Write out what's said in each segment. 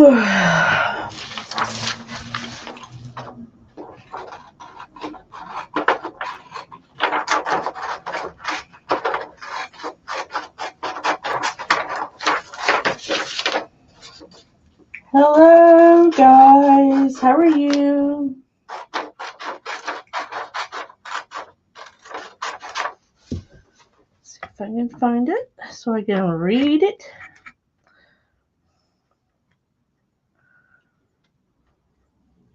Hello guys, how are you? See if I can find it so I can read it.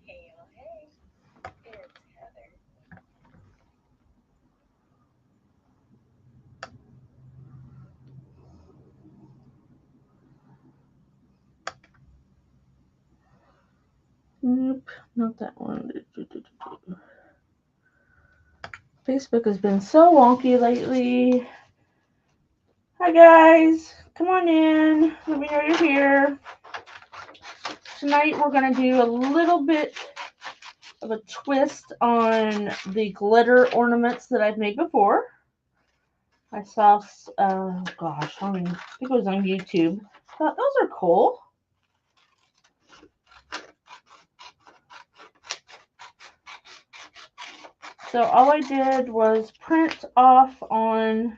Hey, it's Heather. Nope, not that one. Facebook has been so wonky lately. Hi guys, come on in. Let me know you're here. Tonight we're going to do a little bit of a twist on the glitter ornaments that I've made before. I saw, I think it was on YouTube. Thought those are cool. So all I did was print off on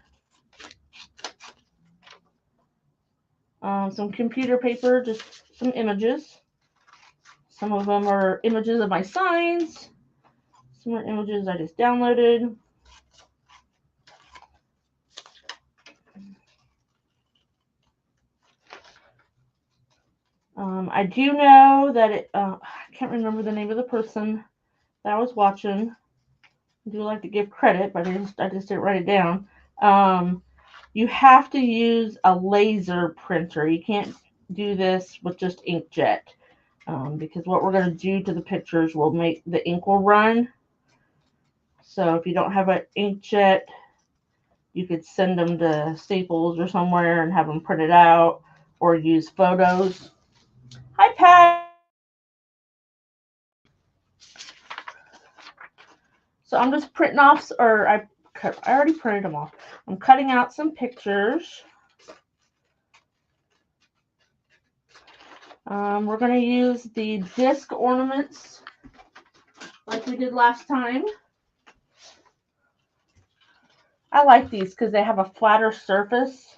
some computer paper, just some images. Some of them are images of my signs. Some are images I just downloaded. I do know that I can't remember the name of the person that I was watching. I do like to give credit, but I just didn't write it down. You have to use a laser printer. You can't do this with just inkjet, because what we're going to do to the pictures will make the ink will run. So if you don't have an inkjet, you could send them to Staples or somewhere and have them printed out, or use photos. Hi, Pat. So I'm just printing off, or I already printed them off. I'm cutting out some pictures. We're going to use the disc ornaments like we did last time. I like these because they have a flatter surface,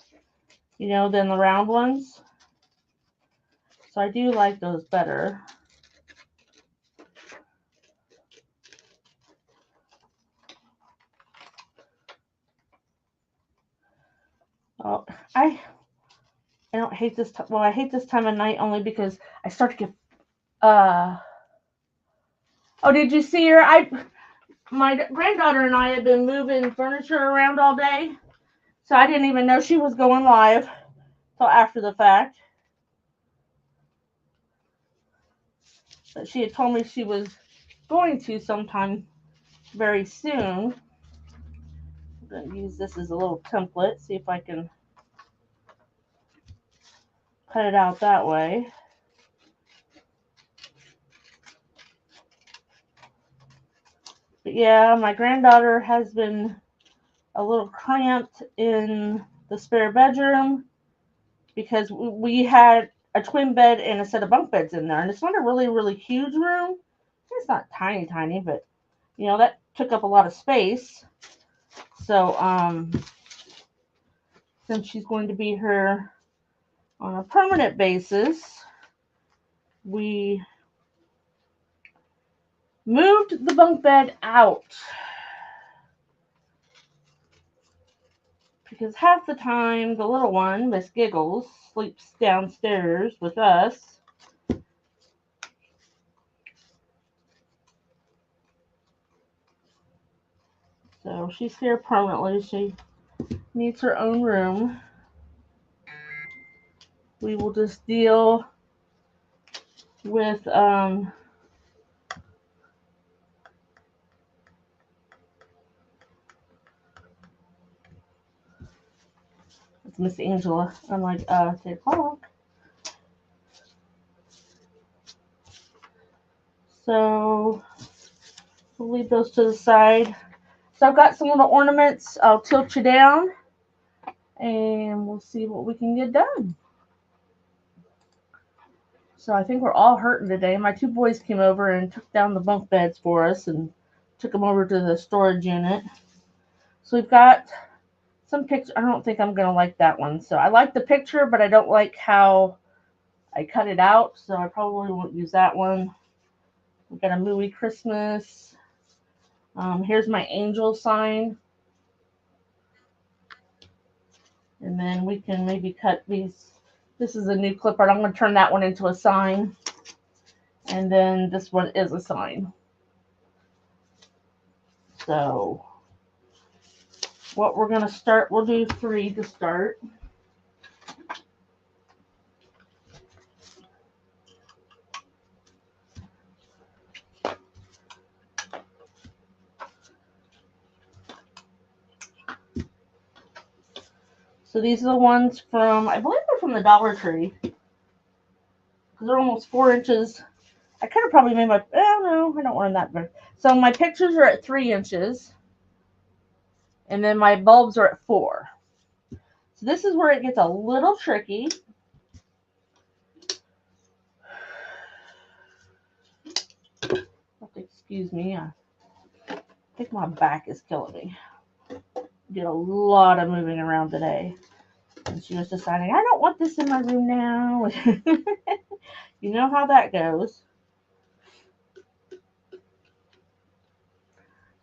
than the round ones. So I do like those better. Oh, I don't hate this time. Well, I hate this time of night only because I start to get. Oh, did you see her? My granddaughter and I have been moving furniture around all day, so I didn't even know she was going live till after the fact. But she had told me she was going to sometime very soon. I'm going to use this as a little template, see if I can cut it out that way. But yeah, my granddaughter has been a little cramped in the spare bedroom because we had a twin bed and a set of bunk beds in there, and it's not a really, really huge room. It's not tiny, but that took up a lot of space. So since she's going to be here on a permanent basis, we moved the bunk bed out because half the time the little one, Miss Giggles, sleeps downstairs with us. So she's here permanently. She needs her own room. We will just deal with it's Miss Angela. I'm like, 10 o'clock. So we'll leave those to the side. So I've got some little ornaments. I'll tilt you down and we'll see what we can get done. So I think we're all hurting today. My two boys came over and took down the bunk beds for us and took them over to the storage unit. So we've got some pictures. I don't think I'm going to like that one. So I like the picture, but I don't like how I cut it out. So I probably won't use that one. We've got a Mooey Christmas. Here's my angel sign. And then we can maybe cut these. This is a new clip art. I'm going to turn that one into a sign. And then this one is a sign. So what we're going to start, we'll do 3 to start. So these are the ones from, I believe they're from the Dollar Tree. Because they're almost 4 inches. I could have probably made my, no, I don't want them that big. So my pictures are at 3 inches. And then my bulbs are at 4. So this is where it gets a little tricky. Excuse me. I think my back is killing me. Did a lot of moving around today. And she was deciding, I don't want this in my room now. You know how that goes.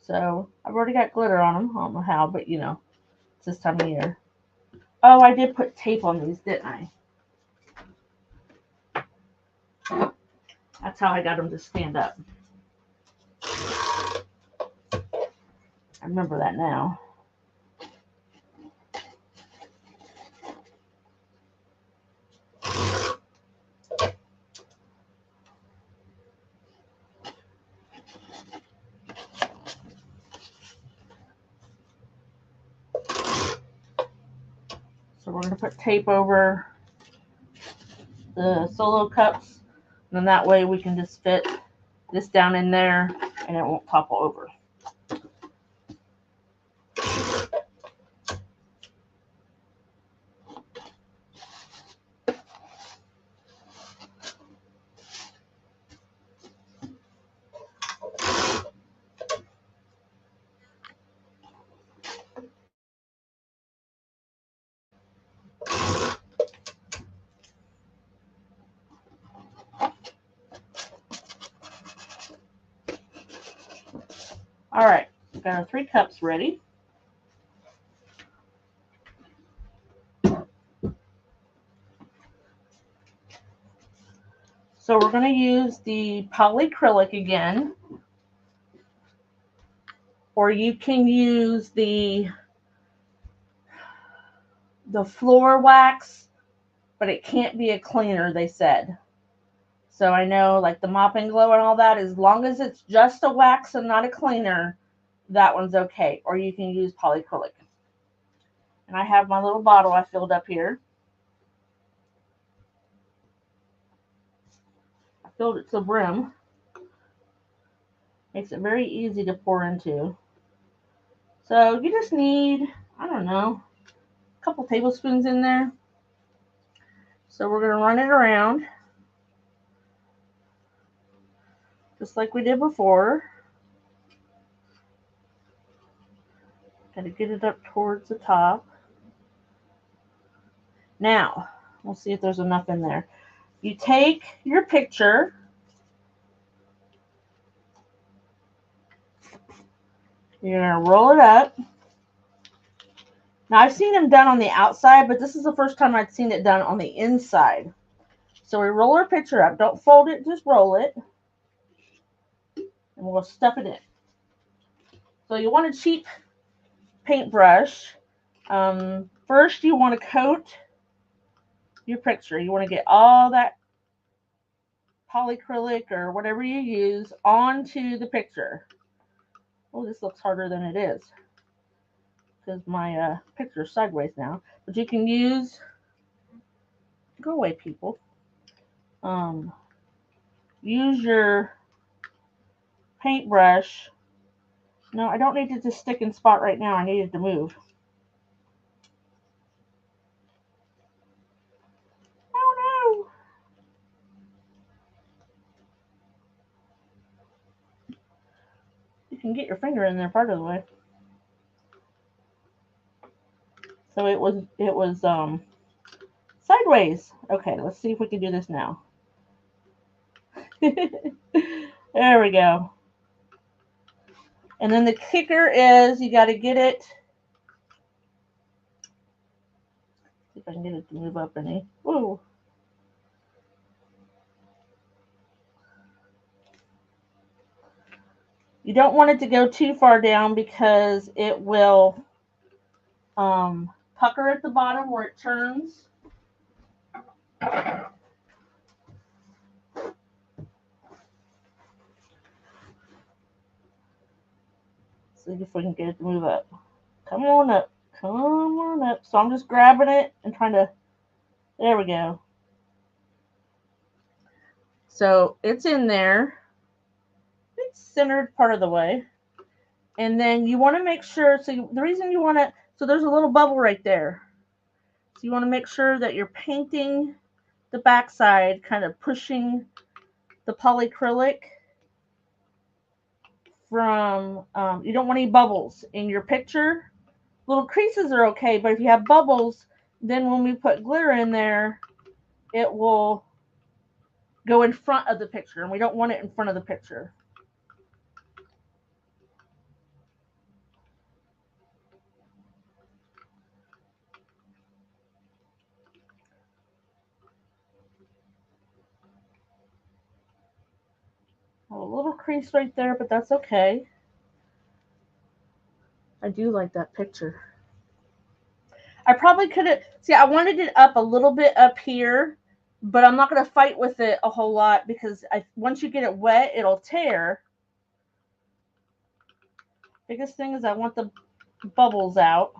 So I've already got glitter on them. I don't know how, but you know, it's this time of year. Oh, I did put tape on these, didn't I? That's how I got them to stand up. I remember that now. So we're going to put tape over the solo cups. And then that way we can just fit this down in there and it won't topple over. All right, we've got our 3 cups ready. So we're going to use the polyacrylic again, or you can use the floor wax, but it can't be a cleaner, they said. So I know like the Mop and Glow and all that, as long as it's just a wax and not a cleaner, that one's okay. Or you can use polyacrylic. And I have my little bottle I filled up here. I filled it to the brim. Makes it very easy to pour into. So you just need, I don't know, a couple tablespoons in there. So we're going to run it around just like we did before. Got to get it up towards the top. Now, we'll see if there's enough in there. You take your picture, you're going to roll it up. Now, I've seen them done on the outside, but this is the first time I've seen it done on the inside. So we roll our picture up. Don't fold it, just roll it. And we'll stuff it in. So you want a cheap paintbrush. First, you want to coat your picture. You want to get all that polyacrylic or whatever you use onto the picture. Oh, this looks harder than it is because my picture's sideways now. But you can use, go away people, use your paintbrush. No, I don't need it to stick in spot right now. I need it to move. Oh no! can get your finger in there part of the way. So it was sideways. Okay, let's see if we can do this now. There we go. And then the kicker is you got to get it. See if I can get it to move up any. Woo. You don't want it to go too far down because it will pucker at the bottom where it turns. See if we can get it to move up. Come on up. Come on up. So I'm just grabbing it and trying to, there we go. So it's in there. It's centered part of the way. And then you want to make sure, so the reason you want to, so there's a little bubble right there. So you want to make sure that you're painting the backside, kind of pushing the polyacrylic from, you don't want any bubbles in your picture. Little creases are okay, but if you have bubbles, then when we put glitter in there, it will go in front of the picture, and we don't want it in front of the picture. A little crease right there, but that's okay. I do like that picture. I probably could have, see, I wanted it up a little bit up here, but I'm not going to fight with it a whole lot because once you get it wet, it'll tear. Biggest thing is I want the bubbles out.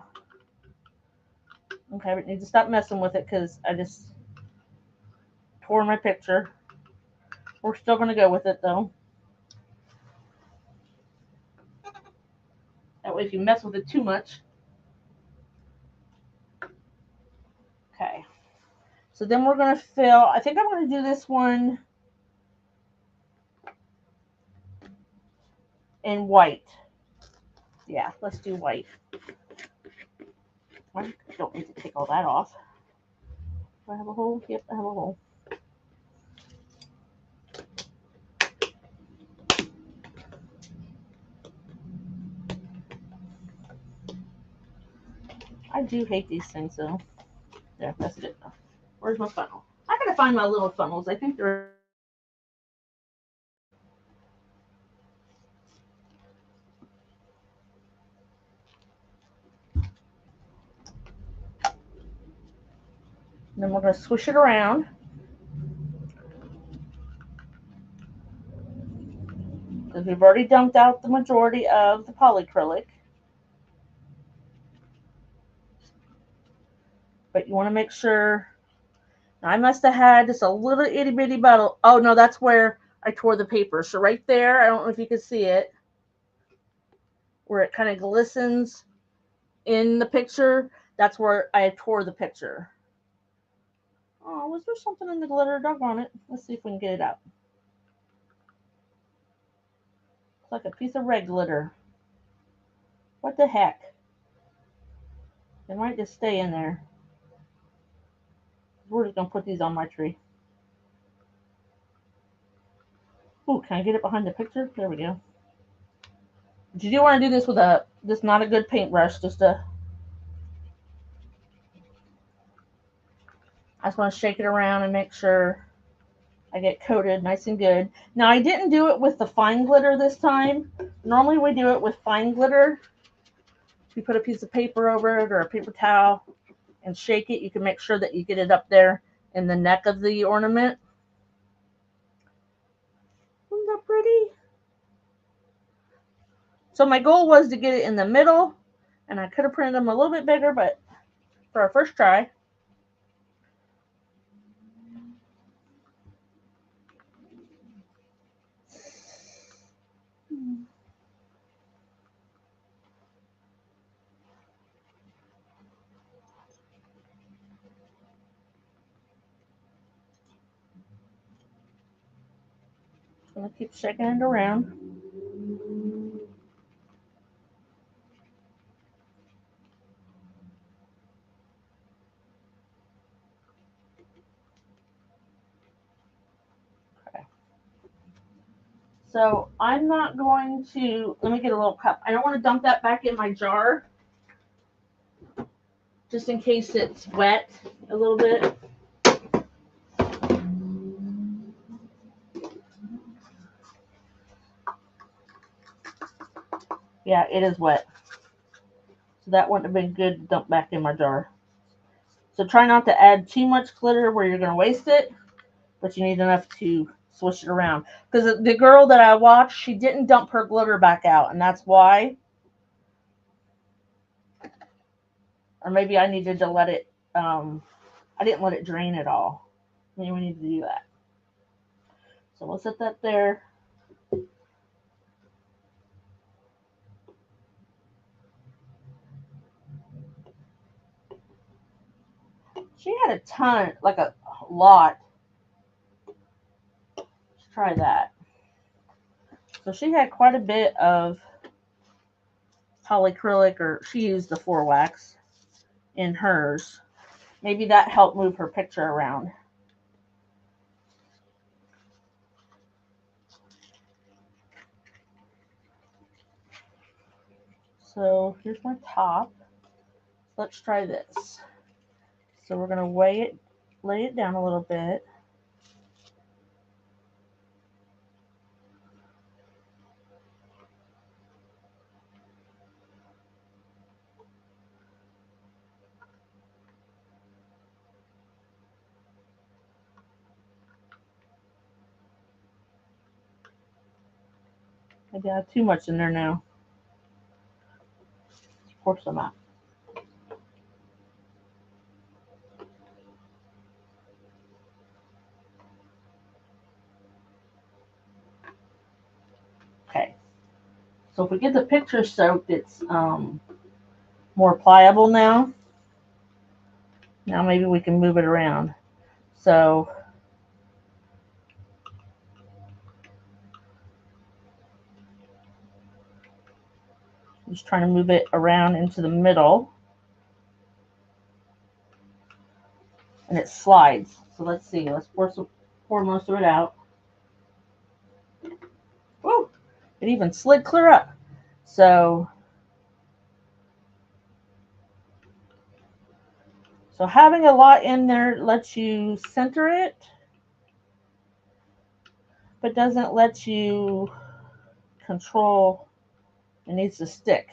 Okay, I need to stop messing with it because I just tore my picture. We're still going to go with it though. That way if you mess with it too much. Okay. So then we're going to fill, I think I'm going to do this one in white. Yeah, let's do white. I don't need to take all that off. Do I have a hole? Yep, I have a hole. I do hate these things though. There, that's good enough. Where's my funnel? I gotta find my little funnels. I think they're. And then we're gonna swish it around. Because we've already dumped out the majority of the polyacrylic. But you want to make sure. Now, I must have had just a little itty bitty bottle. Oh no, that's where I tore the paper. So right there, I don't know if you can see it, where it kind of glistens in the picture. That's where I tore the picture. Oh, was there something in the glitter? Doggone it. Let's see if we can get it out. It's like a piece of red glitter. What the heck? It might just stay in there. We're just going to put these on my tree. Ooh, can I get it behind the picture? There we go. But you do want to do this with this not a good paintbrush, just a. I just want to shake it around and make sure I get coated nice and good. Now, I didn't do it with the fine glitter this time. Normally, we do it with fine glitter. You put a piece of paper over it or a paper towel and shake it. You can make sure that you get it up there in the neck of the ornament. Isn't that pretty? So my goal was to get it in the middle, and I could have printed them a little bit bigger, but for our first try. Gonna keep shaking it around. So I'm not going to, let me get a little cup. I don't want to dump that back in my jar, just in case it's wet a little bit. Yeah, it is wet. So that wouldn't have been good to dump back in my jar. So try not to add too much glitter where you're going to waste it, but you need enough to swish it around. Because the girl that I watched, she didn't dump her glitter back out, and that's why. Or maybe I needed to let it, I didn't let it drain at all. Maybe we need to do that. So we'll set that there. She had a ton, like a lot. Let's try that. So she had quite a bit of polyacrylic, or she used the 4-wax in hers. Maybe that helped move her picture around. So here's my top. Let's try this. So we're going to lay it down a little bit. Maybe I have too much in there now. Let's pour some out. Okay. So if we get the picture soaked, it's more pliable now. Now maybe we can move it around. So I'm just trying to move it around into the middle. And it slides. So let's see. Let's pour most of it out. Woo! It even slid clear up. So having a lot in there lets you center it, but doesn't let you control. It needs to stick.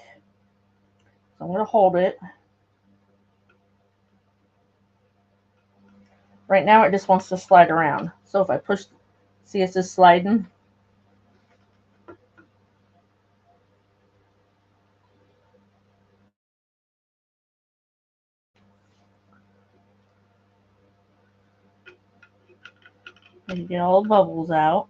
So I'm going to hold it. Right now it just wants to slide around. So if I push, see it's just sliding. And you get all the bubbles out.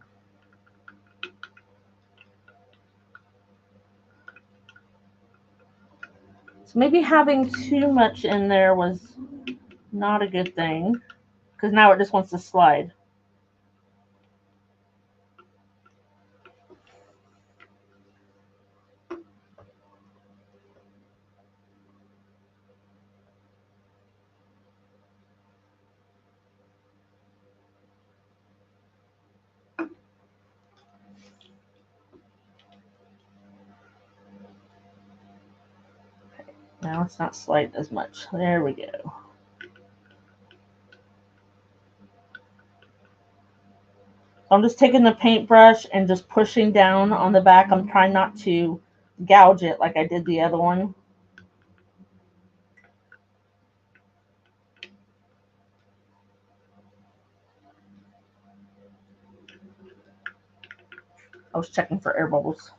So maybe having too much in there was not a good thing, because now it just wants to slide. Now it's not sliding as much. There we go. I'm just taking the paintbrush and just pushing down on the back. I'm trying not to gouge it like I did the other one. I was checking for air bubbles.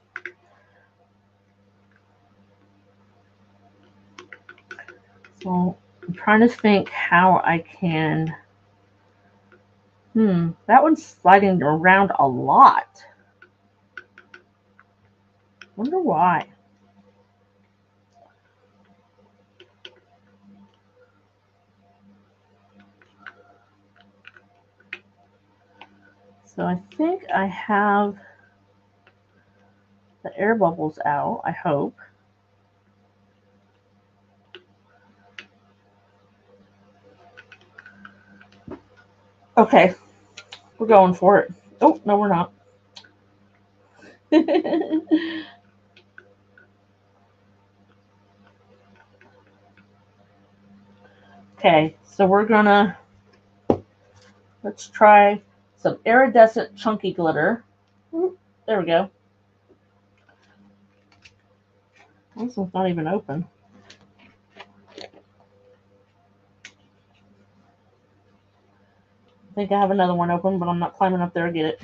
So I'm trying to think how I can. That one's sliding around a lot. Wonder why. So I think I have the air bubbles out, I hope. Okay, we're going for it. Oh, no, we're not. Okay, so let's try some iridescent chunky glitter. There we go. This one's not even open. I think I have another one open, but I'm not climbing up there to get it.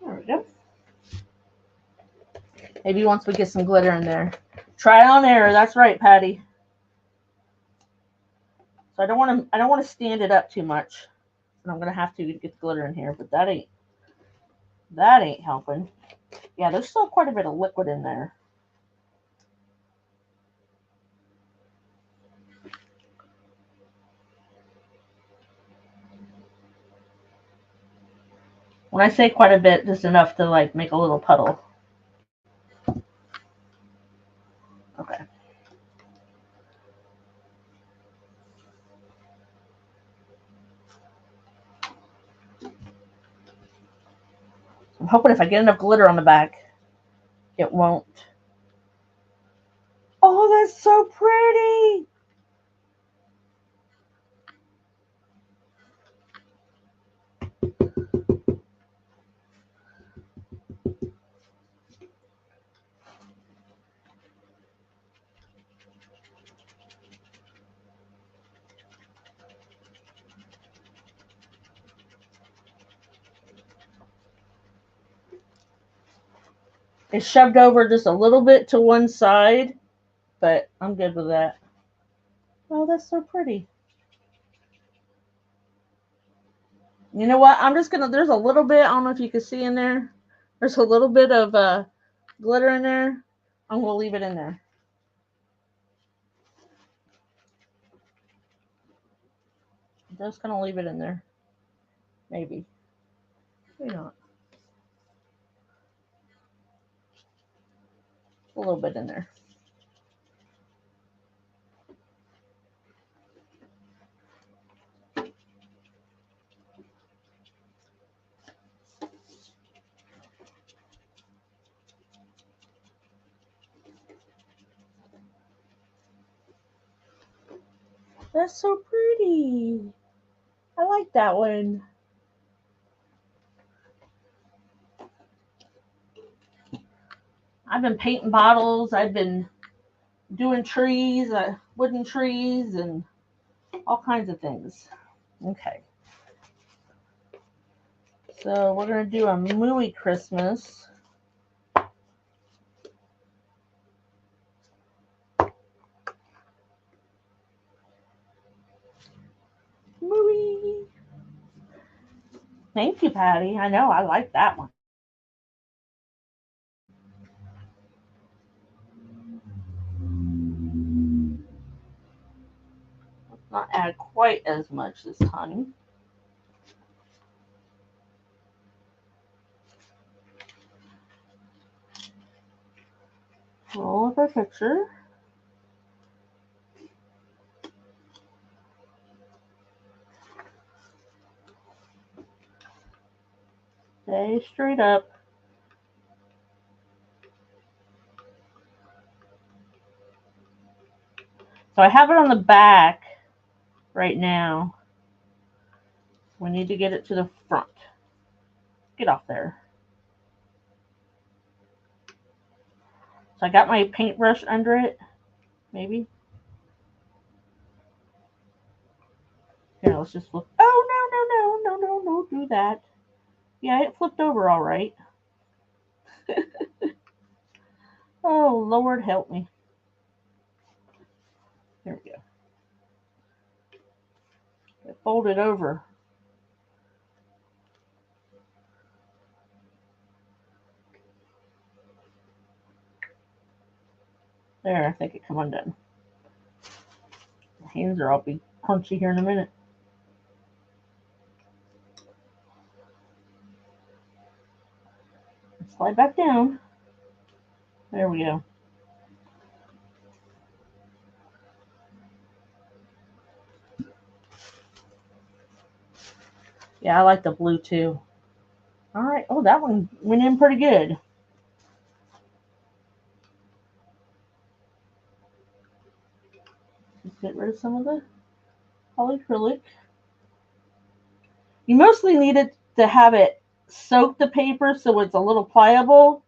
There we go. Maybe once we get some glitter in there. Try on error. That's right, Patty. So I don't want to stand it up too much. And I'm gonna have to get the glitter in here, but that ain't helping. Yeah, there's still quite a bit of liquid in there. When I say quite a bit, just enough to like make a little puddle. Okay. I'm hoping if I get enough glitter on the back, it won't. Oh, that's so pretty! It's shoved over just a little bit to one side, but I'm good with that. Oh, that's so pretty. You know what? I'm just gonna. There's a little bit. I don't know if you can see in there. There's a little bit of glitter in there. I'm gonna leave it in there. Just gonna leave it in there. Maybe. Maybe not. A little bit in there. That's so pretty. I like that one. I've been painting bottles. I've been doing trees, wooden trees, and all kinds of things. Okay. So we're going to do a Mooey Christmas. Mooey. Thank you, Patty. I know, I like that one. Let's not add quite as much this time. Roll with our picture. Stay straight up. So I have it on the back right now. We need to get it to the front. Get off there. So I got my paintbrush under it. Maybe. Here, let's just flip. Oh, no, don't do that. Yeah, it flipped over all right. Oh, Lord help me. There we go. It folded over. There, I think it come undone. My hands are all be punchy here in a minute. Slide back down. There we go. Yeah, I like the blue too. All right. Oh, that one went in pretty good. Just get rid of some of the polyacrylic. You mostly need it to have it soak the paper so it's a little pliable,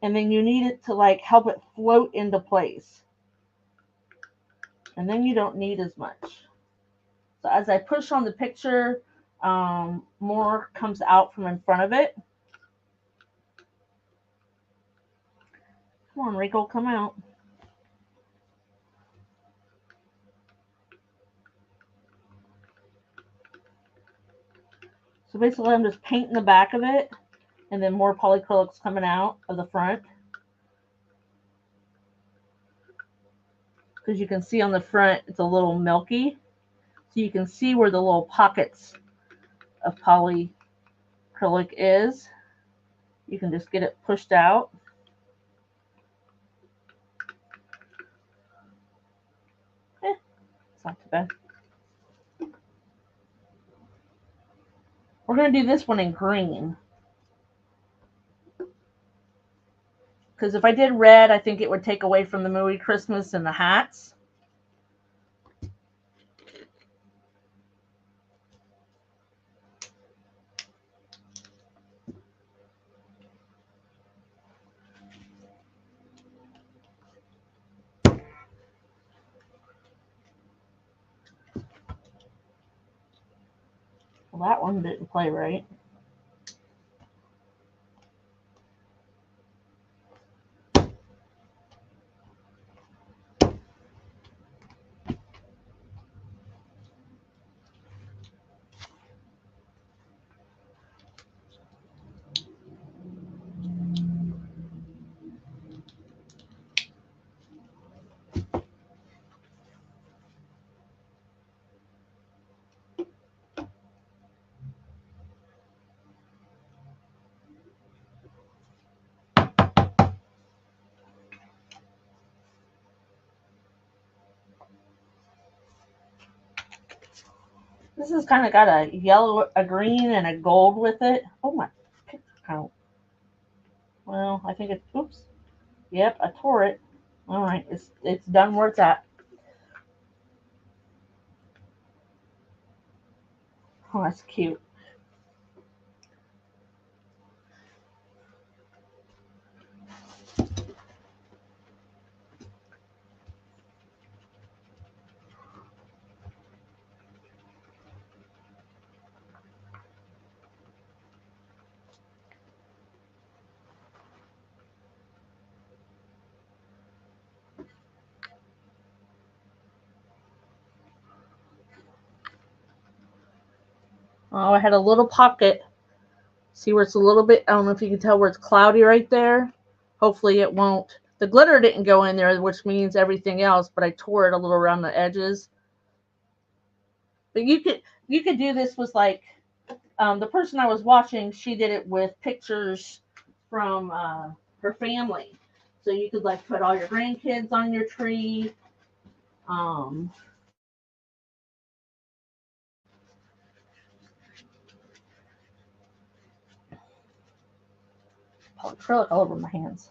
and then you need it to like help it float into place. And then you don't need as much. So as I push on the picture, more comes out from in front of it. Come on, Rico, come out. So basically I'm just painting the back of it, and then more polyacrylic's coming out of the front. Because you can see on the front it's a little milky. So you can see where the little pockets of polyacrylic is. You can just get it pushed out. It's not too bad. We're going to do this one in green. Because if I did red, I think it would take away from the Mooey Christmas and the hats. Well, that one didn't play right. This has kind of got a yellow, a green, and a gold with it. Oh, my picture count. Well, I think it's, oops. Yep, I tore it. All right, it's done where it's at. Oh, that's cute. Oh, I had a little pocket. See where it's a little bit, I don't know if you can tell where it's cloudy right there. Hopefully it won't. The glitter didn't go in there, which means everything else, but I tore it a little around the edges. But you could do this with like, the person I was watching, she did it with pictures from her family. So you could like put all your grandkids on your tree. Acrylic all over my hands.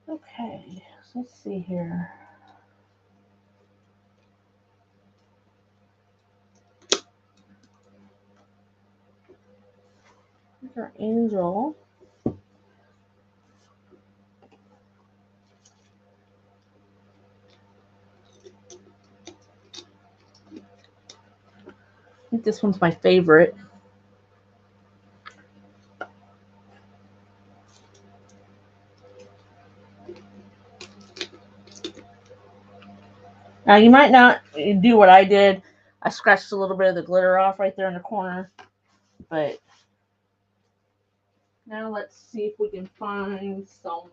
Okay, so let's see here. Here's our angel. I think this one's my favorite. Now you might not do what I did. I scratched a little bit of the glitter off right there in the corner. But now let's see if we can find some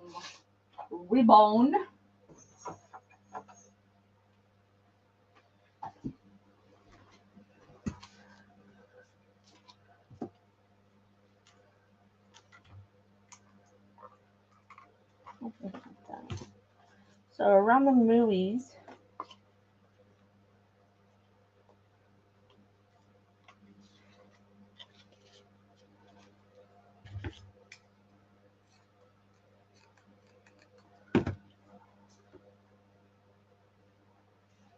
ribbon. So around the movies,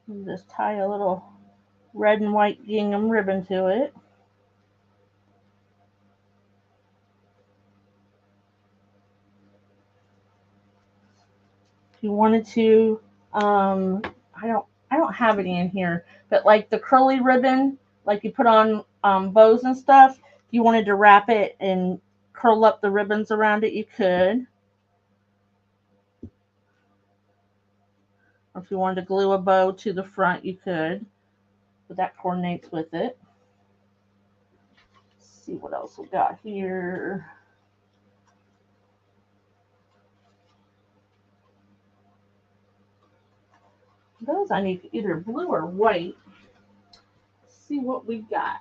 you just tie a little red and white gingham ribbon to it. If you wanted to, I don't have any in here, but like the curly ribbon, like you put on bows and stuff. If you wanted to wrap it and curl up the ribbons around it, you could. Or if you wanted to glue a bow to the front, you could. But that coordinates with it. Let's see what else we got here. Those I need either blue or white. Let's see what we got.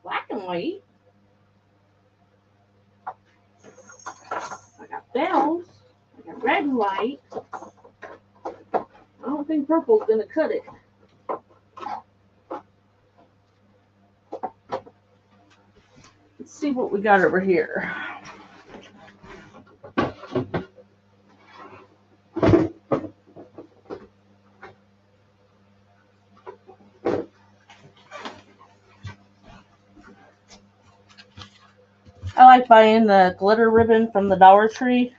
Black and white. I got bells. I got red and white. I don't think purple's gonna cut it. Let's see what we got over here. I like buying the glitter ribbon from the Dollar Tree.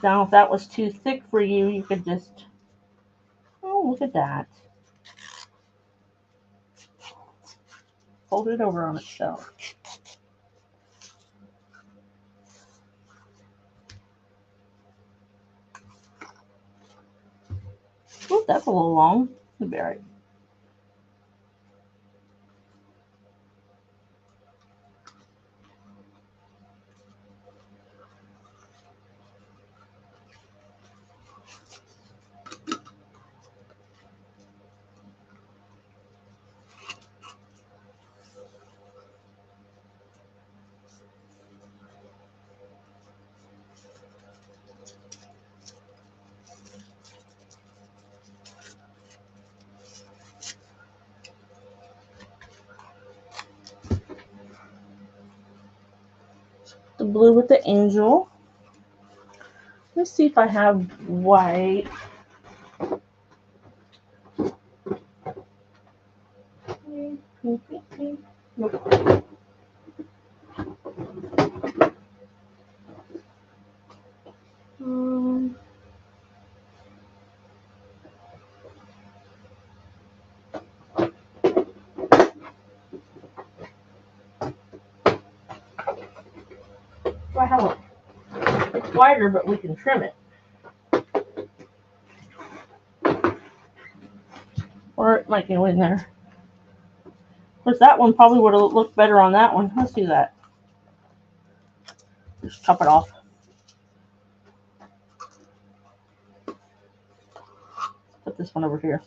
Now, if that was too thick for you, you could just, oh, look at that. Fold it over on itself. Oh, that's a little long. It'll be all right. The blue with the angel. Let's see if I have white. Nope. I have a, it's wider, but we can trim it. Or it might go in there. Of course, that one probably would have looked better on that one. Let's do that. Just chop it off. Put this one over here.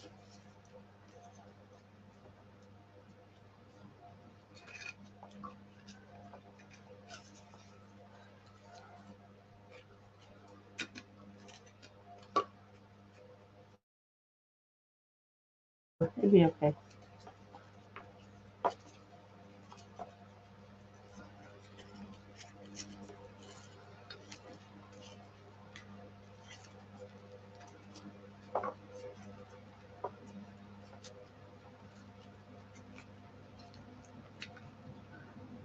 It'd be okay.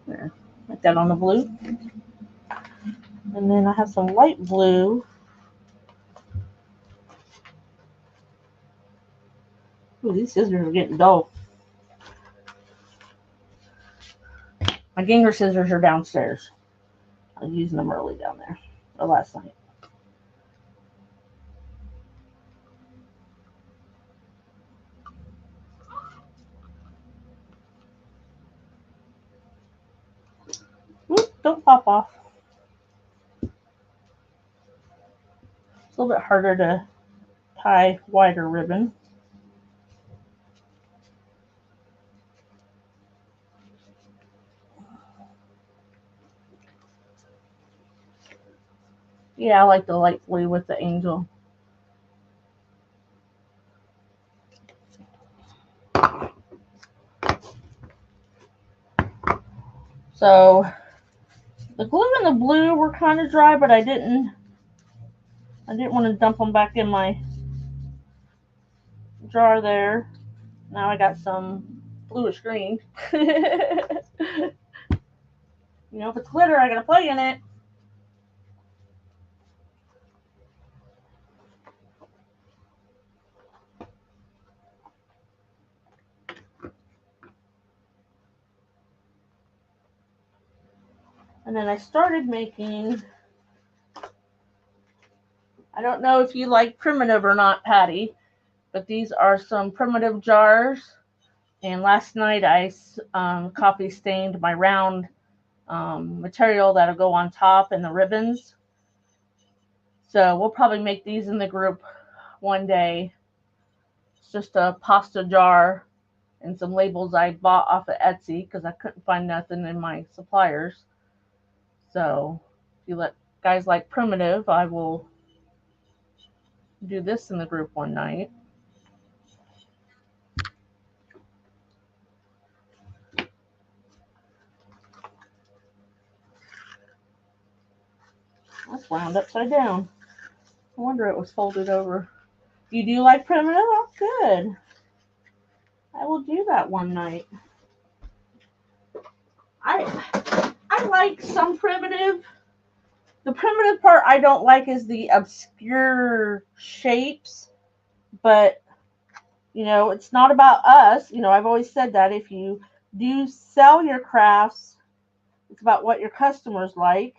There. Like that on the blue. And then I have some light blue. Ooh, these scissors are getting dull. My Ginger scissors are downstairs. I was using them early down there, or last night. top off. It's a little bit harder to tie wider ribbon. Yeah, I like the light blue with the angel. So the glue and the blue were kind of dry, but I didn't want to dump them back in my jar there. Now I got some bluish green. If it's glitter, I gotta play in it. And then I started making, I don't know if you like primitive or not, Patty, but these are some primitive jars. And last night I coffee stained my round material that'll go on top and the ribbons. So we'll probably make these in the group one day. It's just a pasta jar and some labels I bought off of Etsy because I couldn't find nothing in my suppliers. So if you guys like primitive, I will do this in the group one night. That's wound upside down. I wonder it was folded over. You do like primitive? Oh, good. I will do that one night. I like some primitive. The primitive part I don't like is the obscure shapes, but it's not about us. I've always said that if you do sell your crafts, it's about what your customers like.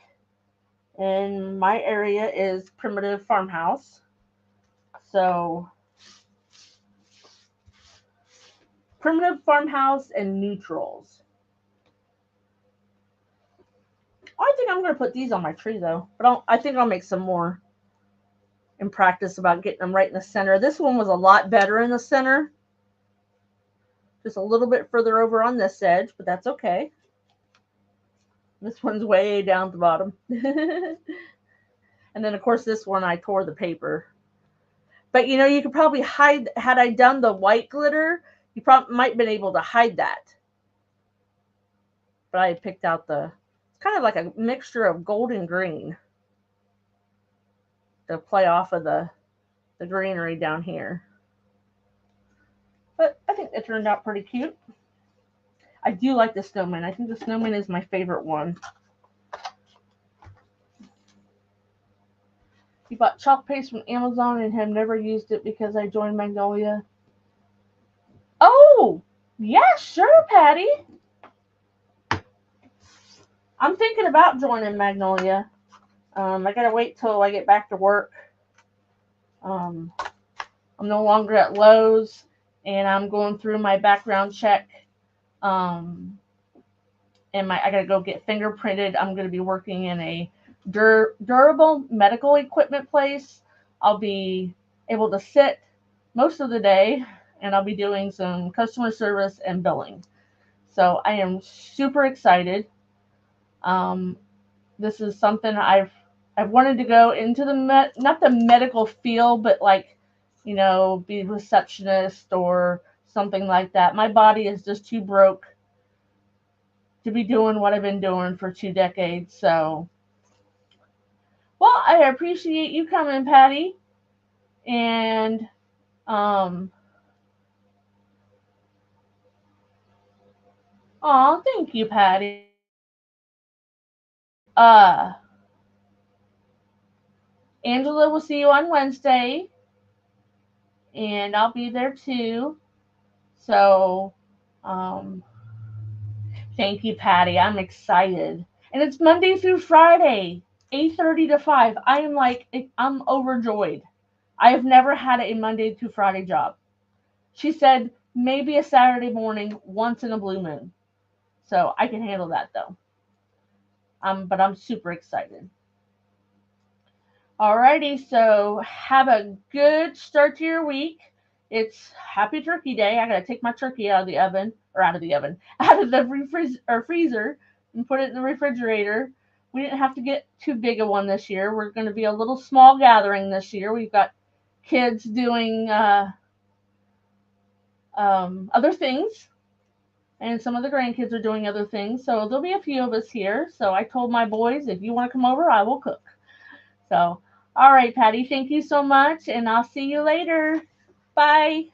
And my area is primitive farmhouse. So primitive farmhouse and neutrals. I think I'm going to put these on my tree though, but I think I'll make some more in practice about getting them right in the center. This one was a lot better in the center. Just a little bit further over on this edge, but that's okay. This one's way down at the bottom. And then of course this one I tore the paper. But you could probably hide, had I done the white glitter, you probably might have been able to hide that. But I picked out it's kind of like a mixture of gold and green to play off of the greenery down here. But I think it turned out pretty cute. I do like the snowman. I think the snowman is my favorite one. You bought chalk paste from Amazon and have never used it because I joined Magnolia. Oh, yeah, sure, Patty. I'm thinking about joining Magnolia. I gotta wait till I get back to work. I'm no longer at Lowe's, and I'm going through my background check. And I gotta go get fingerprinted. I'm gonna be working in a durable medical equipment place. I'll be able to sit most of the day, and I'll be doing some customer service and billing. So I am super excited. This is something I've wanted to go into not the medical field, but be a receptionist or something like that. My body is just too broke to be doing what I've been doing for 2 decades. So, well, I appreciate you coming, Patty. And thank you, Patty. Uh, Angela will see you on Wednesday, and I'll be there too. So, thank you, Patty. I'm excited, and it's Monday through Friday, 8:30 to 5. I'm overjoyed. I have never had a Monday through Friday job. She said maybe a Saturday morning once in a blue moon. So I can handle that though. But I'm super excited. Alrighty, so have a good start to your week. It's Happy Turkey Day. I gotta take my turkey out of the oven, or out of the oven, out of the freezer, and put it in the refrigerator. We didn't have to get too big a one this year. We're going to be a little small gathering this year. We've got kids doing other things, and some of the grandkids are doing other things. So there'll be a few of us here. So I told my boys, if you want to come over, I will cook. So, all right, Patty, thank you so much, and I'll see you later. Bye.